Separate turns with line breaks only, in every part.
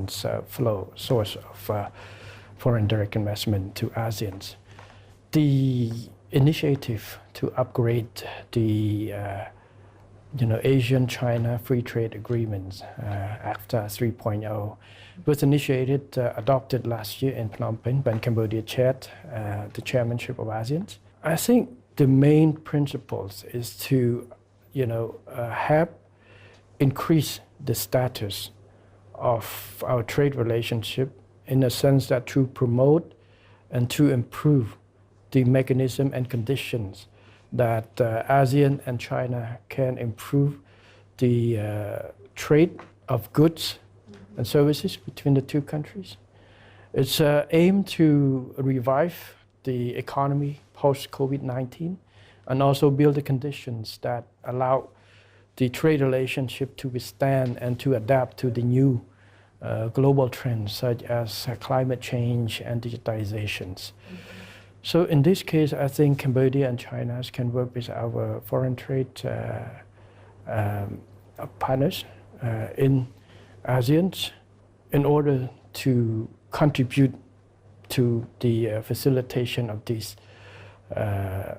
important source of foreign direct investment to ASEAN. The initiative to upgrade the Asian-China Free Trade Agreements, AFTA 3.0, was initiated, adopted last year in Phnom Penh when Cambodia chaired the chairmanship of ASEAN. I think the main principles is to, have increase the status of our trade relationship in a sense that to promote and to improve the mechanism and conditions that ASEAN and China can improve the trade of goods and services between the two countries. It's aimed to revive the economy post-COVID-19 and also build the conditions that allow the trade relationship to withstand and to adapt to the new global trends such as climate change and digitizations. So in this case, I think Cambodia and China can work with our foreign trade partners in ASEAN in order to contribute to the facilitation of these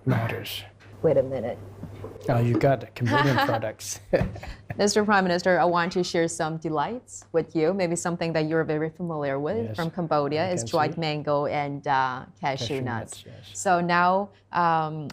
matters.
Wait a minute.
Oh, you got Cambodian products.
Mr. Prime Minister, I want to share some delights with you, maybe something that you're very familiar with from Cambodia is dried mango and cashew nuts.
Yes.
So now,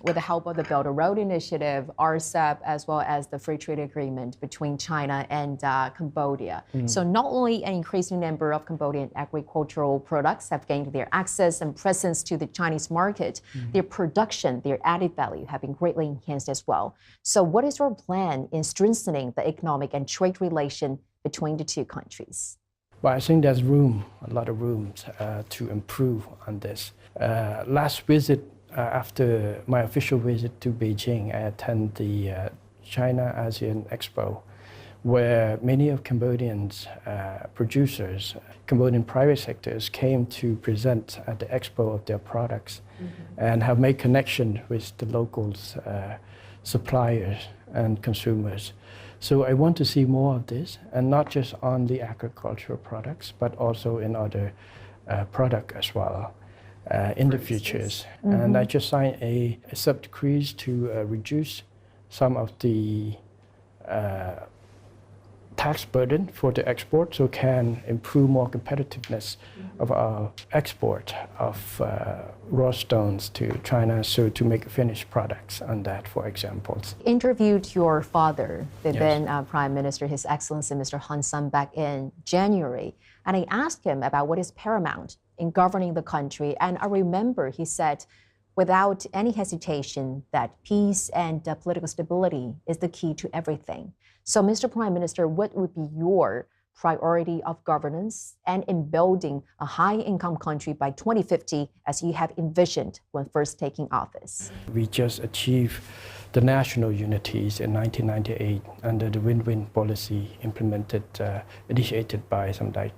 with the help of the Belt and Road Initiative, RCEP, as well as the Free Trade Agreement between China and Cambodia. So not only an increasing number of Cambodian agricultural products have gained their access and presence to the Chinese market, their production, their added value have been greatly enhanced as well. So what is your plan in strengthening the economic and trade relation between the two countries?
Well, I think there's a lot of room to improve on this. Last visit, after my official visit to Beijing, I attended the China-ASEAN Expo, where many of Cambodians producers, Cambodian private sectors came to present at the expo of their products and have made connection with the locals, suppliers and consumers. So I want to see more of this, and not just on the agricultural products, but also in other products as well in the futures. And I just signed a sub-decrees to reduce some of the tax burden for the export, so can improve more competitiveness of our export of raw stones to China, so to make finished products on that, for example.
Interviewed your father, the then Prime Minister, His Excellency Mr. Hun Sen, back in January, and I asked him about what is paramount in governing the country, and I remember he said, without any hesitation, that peace and political stability is the key to everything. So, Mr. Prime Minister, what would be your priority of governance and in building a high-income country by 2050, as you have envisioned when first taking office?
We just achieved the national unities in 1998 under the win-win policy implemented, initiated by some like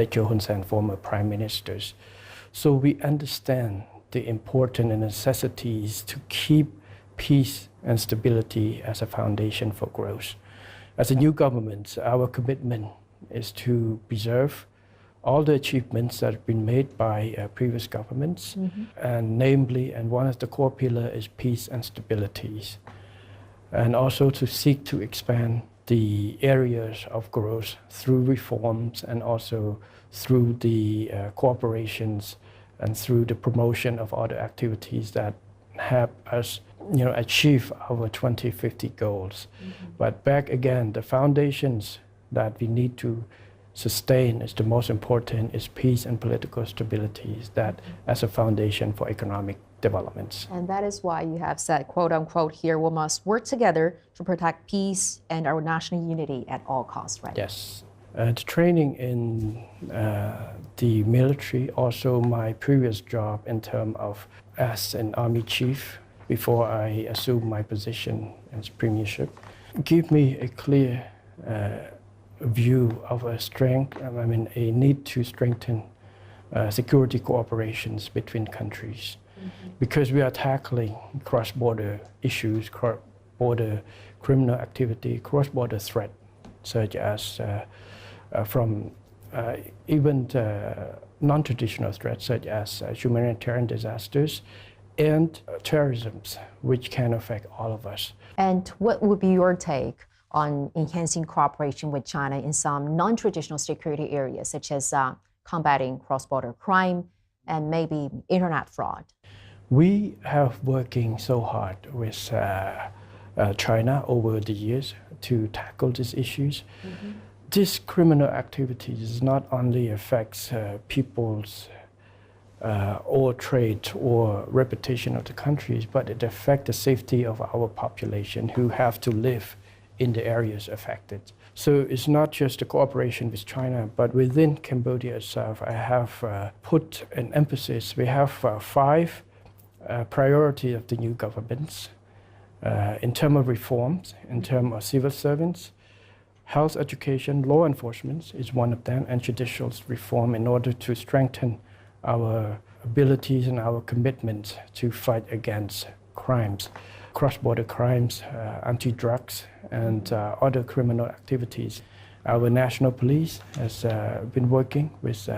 Kyo Hun Sen, former prime ministers. So we understand the importance and necessities to keep peace and stability as a foundation for growth. As a new government, our commitment is to preserve all the achievements that have been made by previous governments, and namely, and one of the core pillars is peace and stability, and also to seek to expand the areas of growth through reforms and also through the cooperations and through the promotion of other activities that help us achieve our 2050 goals. But back again, the foundations that we need to sustain is the most important, is peace and political stability, that as a foundation for economic developments.
And that is why you have said, quote unquote, here, we must work together to protect peace and our national unity at all costs, right?
Yes. The training in the military, also my previous job in terms of as an army chief before I assumed my position as premiership, give me a clear view of a a need to strengthen security cooperations between countries, because we are tackling cross-border issues, cross-border criminal activity, cross-border threat, such as from even non-traditional threats such as humanitarian disasters and terrorism, which can affect all of us.
And what would be your take on enhancing cooperation with China in some non-traditional security areas, such as combating cross-border crime and maybe internet fraud?
We have working so hard with China over the years to tackle these issues. Mm-hmm. This criminal activities not only affects people's or trade or reputation of the countries, but it affects the safety of our population who have to live in the areas affected. So it's not just the cooperation with China, but within Cambodia itself, I have put an emphasis. We have 5 priorities of the new governments in terms of reforms, in terms of civil servants, health education, law enforcement is one of them, and judicial reform in order to strengthen our abilities and our commitment to fight against crimes, cross-border crimes, anti-drugs, and other criminal activities. Our national police has been working with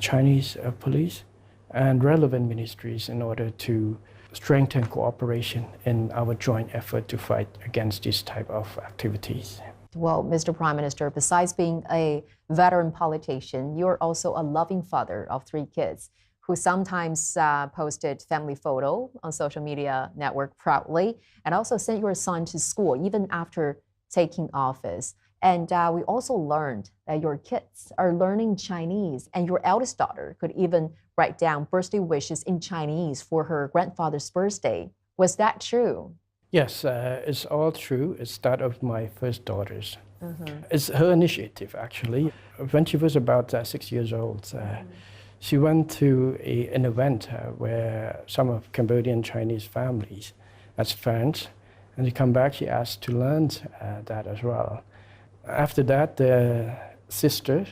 Chinese police and relevant ministries in order to strengthen cooperation in our joint effort to fight against this type of activities.
Well, Mr. Prime Minister, besides being a veteran politician, you're also a loving father of 3 kids who sometimes posted family photo on social media network proudly and also sent your son to school even after taking office. And we also learned that your kids are learning Chinese, and your eldest daughter could even write down birthday wishes in Chinese for her grandfather's birthday. Was that true?
Yes, it's all true. It's that of my first daughters. Mm-hmm. It's her initiative, actually. When she was about 6 years old, she went to an event where some of Cambodian Chinese families as friends, and she come back, she asked to learn that as well. After that, the sister,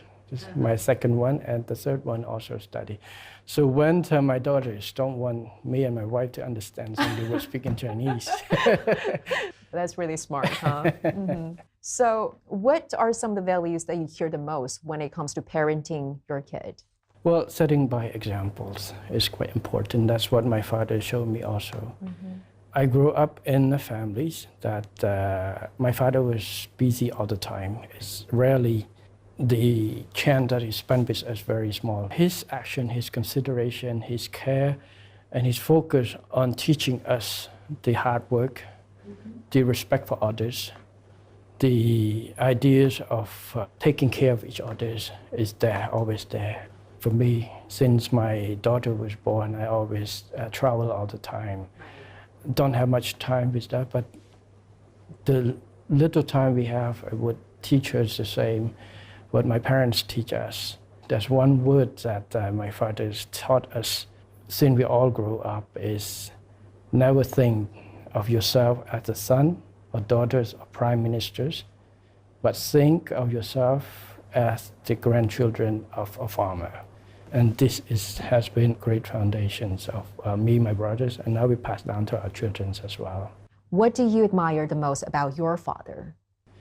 my second one, and the third one also study. So when my daughters don't want me and my wife to understand, so they were speaking Chinese.
That's really smart, huh? Mm-hmm. So what are some of the values that you hear the most when it comes to parenting your kid?
Well, setting by examples is quite important. That's what my father showed me also. Mm-hmm. I grew up in families that my father was busy all the time. It's rarely the chance that he spent with us very small. His action, his consideration, his care, and his focus on teaching us the hard work, the respect for others, the ideas of taking care of each other is there, always there. For me, since my daughter was born, I always travel all the time. Don't have much time with that, but the little time we have, I would teach her the same what my parents teach us. There's one word that my father has taught us since we all grew up is never think of yourself as a son or daughters of prime ministers, but think of yourself as the grandchildren of a farmer. And this has been great foundations of me, my brothers, and now we pass down to our children as well.
What do you admire the most about your father?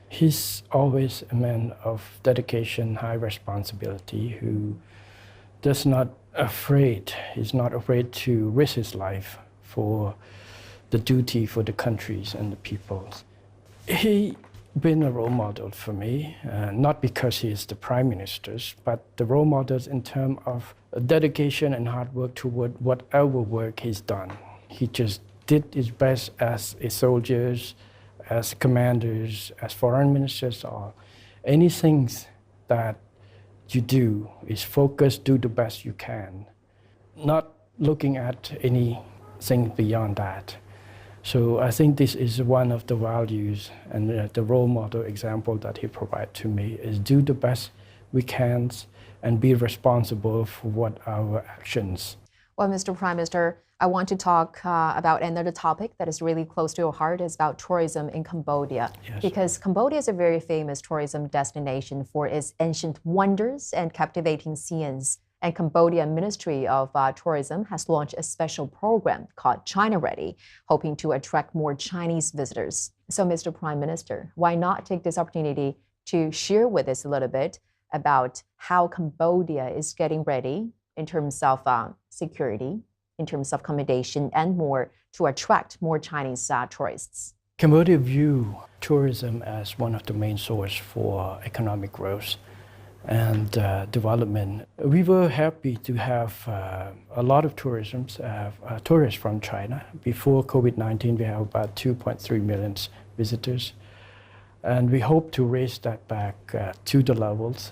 He's always a man of dedication, high responsibility, who does not afraid. He's not afraid to risk his life for the duty for the countries and the peoples. He been a role model for me, not because he is the prime minister, but the role models in terms of dedication and hard work toward whatever work he's done. He just did his best as a soldiers, as commanders, as foreign ministers, or anything that you do is focus, do the best you can, not looking at anything beyond that. So I think this is one of the values and the role model example that he provided to me is do the best we can and be responsible for what our actions.
Well, Mr. Prime Minister, I want to talk about another topic that is really close to your heart. Is about tourism in Cambodia.
Yes.
Because Cambodia is a very famous tourism destination for its ancient wonders and captivating scenes. And Cambodia Ministry of Tourism has launched a special program called China Ready, hoping to attract more Chinese visitors. So, Mr. Prime Minister, why not take this opportunity to share with us a little bit about how Cambodia is getting ready in terms of security, in terms of accommodation, and more to attract more Chinese tourists.
Cambodia view tourism as one of the main sources for economic growth and development. We were happy to have a lot of tourists from China. Before COVID-19, we have about 2.3 million visitors. And we hope to raise that back to the levels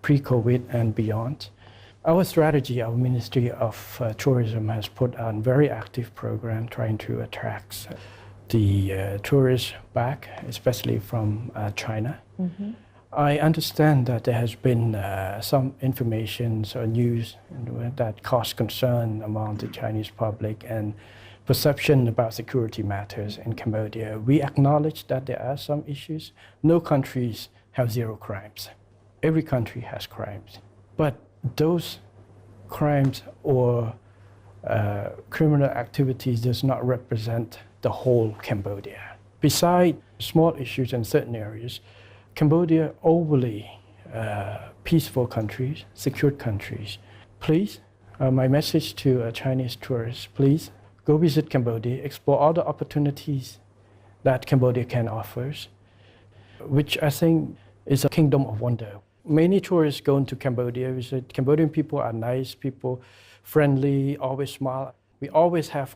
pre-COVID and beyond. Our strategy, our Ministry of Tourism has put on a very active program trying to attract the tourists back, especially from China. Mm-hmm. I understand that there has been some information or news that caused concern among the Chinese public and perception about security matters in Cambodia. We acknowledge that there are some issues. No countries have zero crimes. Every country has crimes. But those crimes or criminal activities does not represent the whole Cambodia. Besides small issues in certain areas, Cambodia overly peaceful countries, secure countries. Please, my message to Chinese tourists, please go visit Cambodia, explore all the opportunities that Cambodia can offer, which I think is a kingdom of wonder. Many tourists go into Cambodia, visit. Cambodian people are nice people, friendly, always smile. We always have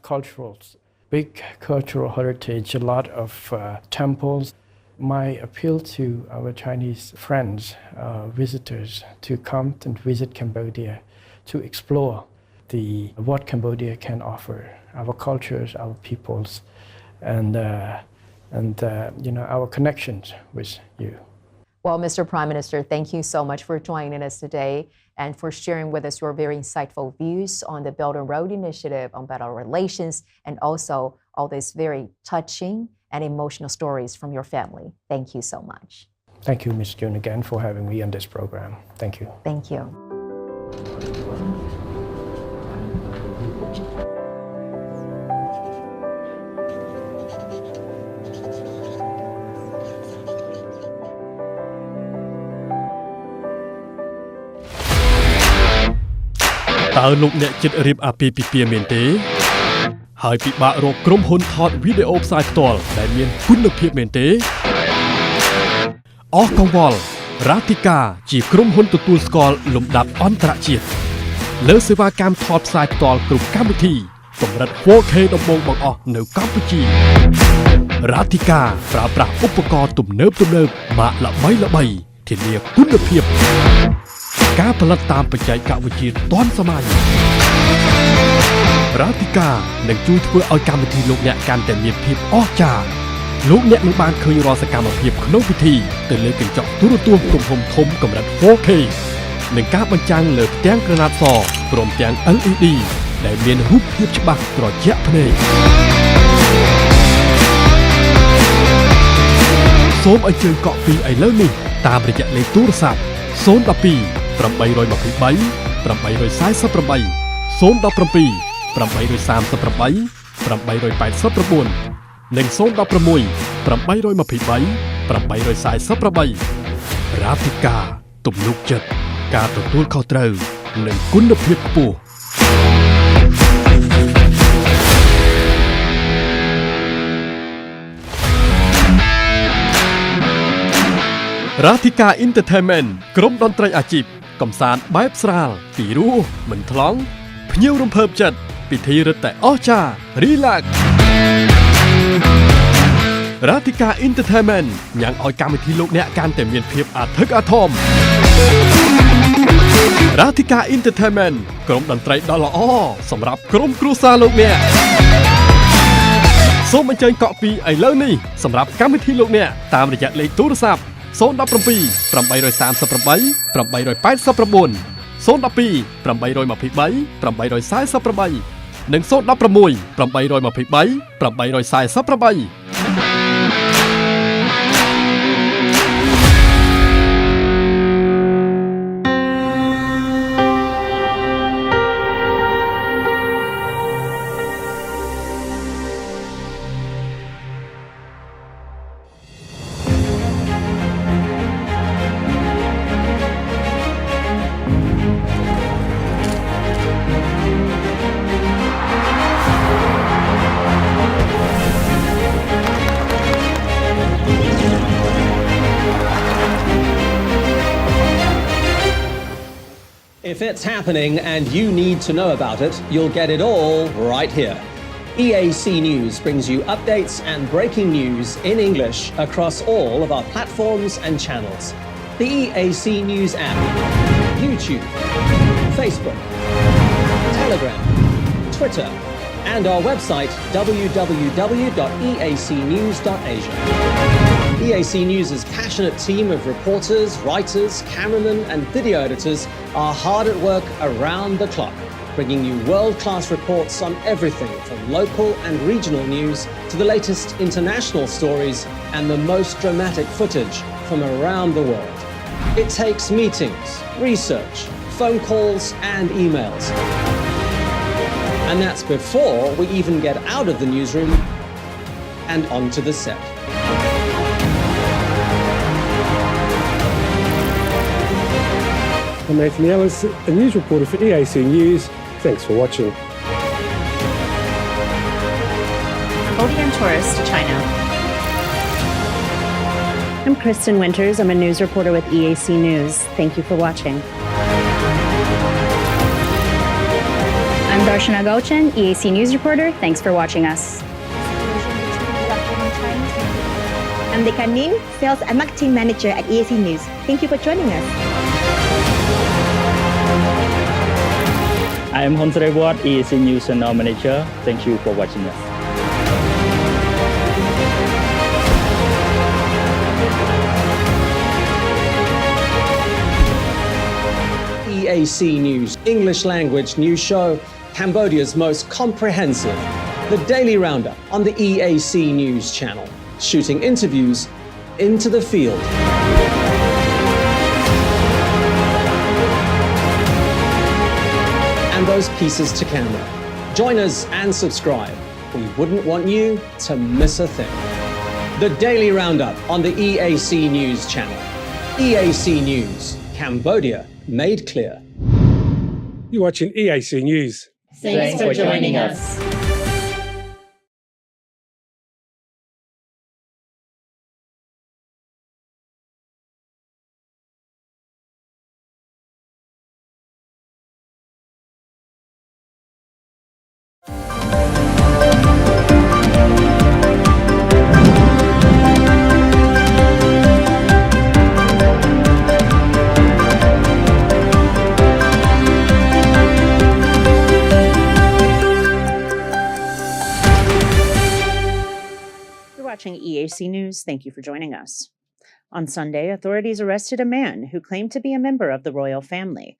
big cultural heritage, a lot of temples. My appeal to our Chinese friends, visitors, to come and visit Cambodia, to explore what Cambodia can offer, our cultures, our peoples, and our connections with you.
Well, Mr. Prime Minister, thank you so much for joining us today and for sharing with us your very insightful views on the Belt and Road Initiative, on better relations, and also all these very touching and emotional stories from your family. Thank you so much.
Thank you, Ms. June, again for having me on this program. Thank you.
Thank you.
តើលោកអ្នកចិត្តរៀបអាពាហ៍ពិពាហ៍មែនទេហើយពិបាករកក្រុមហ៊ុនថតវីដេអូផ្សាយផ្ទាល់ដែលមានគុណភាពមែនទេអស់កង្វល់រ៉ាទីកាជាក្រុមហ៊ុនទទួលស្គាល់លំដាប់អន្តរជាតិលើសេវាកម្មថតផ្សាយផ្ទាល់គ្រប់កម្មវិធីកម្រិត 4K ដំបូងបង្អស់នៅកម្ពុជារ៉ាទីកាប្រើប្រាស់ឧបករណ៍ទំនើបម៉ាកល្បីៗធានាគុណភាពការផលិតតាមបច្ចេកវិទ្យាទាន់សម័យរ៉ាទីកានឹងជួយធ្វើឲ្យកម្មវិធីលោកអ្នកកាន់តែមានភាពអស្ចារ្យលោកអ្នកនឹងបានឃើញរាល់សកម្មភាពក្នុងពិធីទៅលើកញ្ចក់ទូរទស្សន៍ទំហំធំកម្រិត 4K និងការបញ្ចាំងលើផ្ទាំងក្រណាត់សព្រមទាំង LED ដែលមានរូបភាពច្បាស់ត្រជាក់ភ្នែកសូមអញ្ជើញកក់ពីឥឡូវនេះតាមរយៈលេខទូរស័ព្ទ012 823 848 017 838 889និង016 823 848រ៉ាទីកាទំនុកចិត្តការទទួលខុសត្រូវនិងគុណភាពខ្ពស់រ៉ាទីកា Entertainment ក្រុមតន្ត្រីអាជីពកំសាន្តបែបស្រាលពីរោះមិនថ្លង់ភ្ញៀវរំភើបចិត្តពិធីរឹតតែអស្ចារ្យ Relax រ៉ាទីកា Entertainment ញ៉ាំងឲ្យកម្មវិធីលោកអ្នកកាន់តែមានភាពអធិកអធមរ៉ាទីកា Entertainment ក្រុមតន្ត្រីដ៏ល្អសម្រាប់ក្រុមគ្រួសារលោកអ្នកសូមអញ្ជើញកក់ពីឥឡូវនេះសម្រាប់កម្មវិធីលោកអ្នកតាមរយៈលេខទូរស័ព្ទ017 838 889 012 823 848និង016 823 848
If it's happening and you need to know about it, you'll get it all right here. EAC News brings you updates and breaking news in English across all of our platforms and channels. The EAC News app, YouTube, Facebook, Telegram, Twitter, and our website www.eacnews.asia. EAC News' passionate team of reporters, writers, cameramen, and video editors are hard at work around the clock, bringing you world-class reports on everything from local and regional news to the latest international stories and the most dramatic footage from around the world. It takes meetings, research, phone calls, and emails. And that's before we even get out of the newsroom and onto the set.
I'm Anthony Ellis, a news reporter for EAC News. Thanks for watching.
Cambodian tourist to China.
I'm Kristen Winters. I'm a news reporter with EAC News. Thank you for watching.
I'm Darshana Gauchan, EAC News reporter. Thanks for watching us.
I'm Dekha Nin, Sales and Marketing Manager at EAC News. Thank you for joining us.
I am Honsare Ward, EAC News Channel Manager. Thank you for watching us.
EAC News, English language news show, Cambodia's most comprehensive, the Daily Roundup on the EAC News channel, shooting interviews into the field. And those pieces to camera. Join us and subscribe. We wouldn't want you to miss a thing. The Daily Roundup on the EAC News channel. EAC News, Cambodia made clear.
You're watching EAC News.
Thanks for joining us.
Watching EAC News, thank you for joining us. On Sunday, authorities arrested a man who claimed to be a member of the royal family